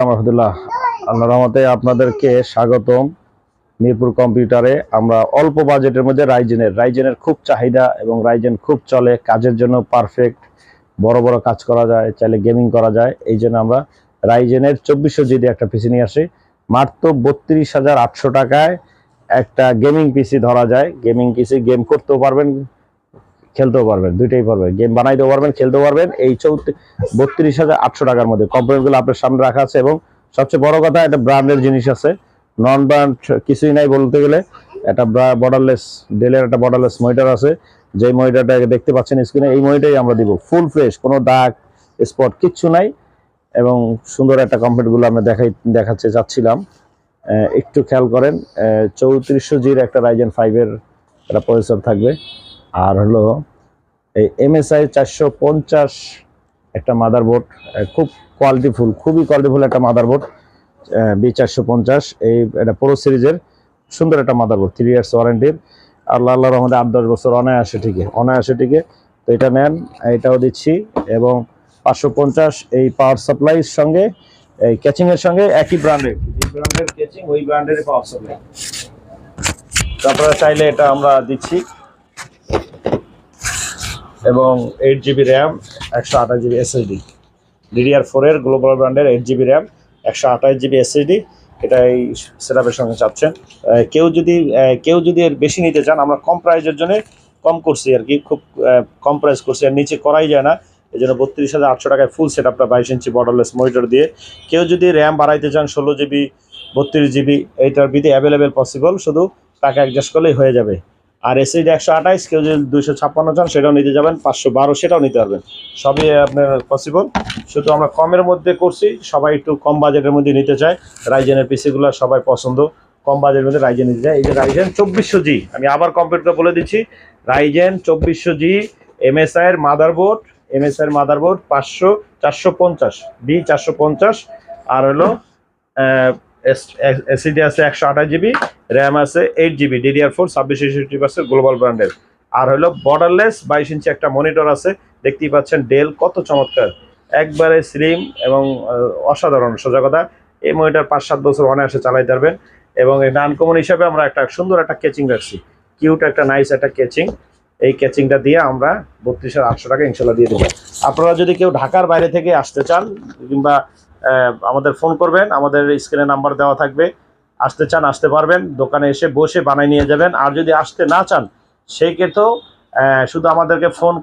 রহমতুল্লাহ, আল্লাহর রহমতে আপনাদেরকে স্বাগতম। মিরপুর কম্পিউটারে আমরা অল্প বাজেটের মধ্যে রাইজেনের খুব চাহিদা এবং রাইজেন খুব চলে, কাজের জন্য পারফেক্ট, বড় বড় কাজ করা যায়, চাইলে গেমিং করা যায়। এই জন্য আমরা রাইজেনের 2400 জিবি একটা পিসি নিয়ে আসি। মাত্র 32,800 টাকায় একটা গেমিং পিসি ধরা যায়। গেমিং পিসি গেম করতেও পারবেন, খেলতেও পারবেন, দুইটাই পারবেন, গেম বানাইতেও পারবেন, খেলতেও পারবেন। এই 32,800 টাকার মধ্যে কম্পোনেন্টগুলো আপনার সামনে রাখা আছে এবং সবচেয়ে বড় কথা, এটা ব্র্যান্ডের জিনিস আছে, নন ব্র্যান্ড কিছুই নাই বলতে গেলে। একটা বর্ডারলেস, ডেলের একটা বর্ডারলেস মনিটর আছে, যে মনিটরটা দেখতে পাচ্ছেন স্ক্রিনে, এই মনিটরই আমরা দিব, ফুল ফ্রেশ, কোনো দাগ স্পট কিচ্ছু নাই এবং সুন্দর একটা কম্পোনেন্টগুলো আমরা দেখাতে চাচ্ছিলাম। একটু খেয়াল করেন, 3400 জির একটা রাইজেন 5-এর একটা প্রসেসর থাকবে, আর হলো এই MSI 450 একটা মাদারবোর্ড, খুব খুবই কোয়ালিটিফুল একটা মাদারবোর্ড, B450। এই এটা প্রো সিরিজের সুন্দর একটা মাদারবোর্ড, 3 ইয়ার্স ওয়ারেন্টির। আল্লাহর রহমতে 8-10 বছর অনায়াসে টিকে। তো এটা নেন, এটাও দিচ্ছি। এবং 550 এই পাওয়ার সাপ্লাইয়ের সঙ্গে, এই ক্যাচিং এর সঙ্গে একই ব্র্যান্ডের, এই ব্র্যান্ডের ক্যাচিং, ওই ব্র্যান্ডের পাওয়ার সাপ্লাই। তারপরে চাইলে এটা আমরা দিচ্ছি। এবং 8 GB RAM, 128 GB SSD, DDR4 এর গ্লোবাল ব্র্যান্ডের 8 জিবি র্যাম, 128 জিবি এসএসডি। এটা এই সেটআপের সঙ্গে চাচ্ছেন। কেউ যদি এর বেশি নিতে চান, আমরা কম প্রাইজের জন্য কম করছি আর কি, খুব কম প্রাইস করছি, আর নিচে করাই যায় না। এই জন্য 32,800 টাকায় ফুল সেটআপটা 22 ইঞ্চি বর্ডারলেস মনিটর দিয়ে। কেউ যদি র্যাম বাড়াইতে চান 16 জিবি, 32 জিবি, এইটার ভিতরে অ্যাভেলেবেল পসিবল, শুধু টাকা অ্যাডজাস্ট করলেই হয়ে যাবে। আর এসএসডি 128, কেউ যদি 256 চান সেটাও নিতে যাবেন, 512 সেটাও নিতে পারবেন, সবই আপনার পসিবল। শুধু আমরা কমের মধ্যে করছি, সবাই একটু কম বাজেটের মধ্যে নিতে চায়। রাইজেনের পিসিগুলো সবাই পছন্দ, কম বাজেটের মধ্যে রাইজেন নিতে চায়। এই যে রাইজেন 2400 জি, আমি আবার কম্পিউটার বলে দিচ্ছি, রাইজেন 2400 জি MSI এর মাদারবোর্ড 450 B450, আর হলো এসএসডি আছে 128 জিবি, র্যাম আছে 8 জিবি, DDR4 2660% গ্লোবাল ব্র্যান্ডের। আর হলো বর্ডারলেস 22 ইঞ্চি একটা মনিটর আছে, দেখতেই পাচ্ছেন ডেল, কত চমৎকার, একবারে স্লিম এবং অসাধারণ। সোজা কথা, এই মনিটর 5-7 বছর অনায়াসে চালাইতে পারবেন। এবং এই আনকমন হিসাবে আমরা একটা সুন্দর একটা কেচিং রাখছি, কিউট একটা নাইস একটা কেচিং। এই কেচিংটা দিয়ে আমরা 32,800 টাকা ইনশাল্লাহ দিয়ে দেবো। আপনারা যদি কেউ ঢাকার বাইরে থেকে আসতে চান, কিংবা আমাদের ফোন করবেন, আমাদের স্ক্রিনে নাম্বার দেওয়া থাকবে, আসতে চান আসতে পারবেন, দোকানে এসে বসে বানাই নিয়ে যাবেন। আর যদি আসতে না চান, সেই ক্ষেত্রেও শুধু আমাদেরকে ফোন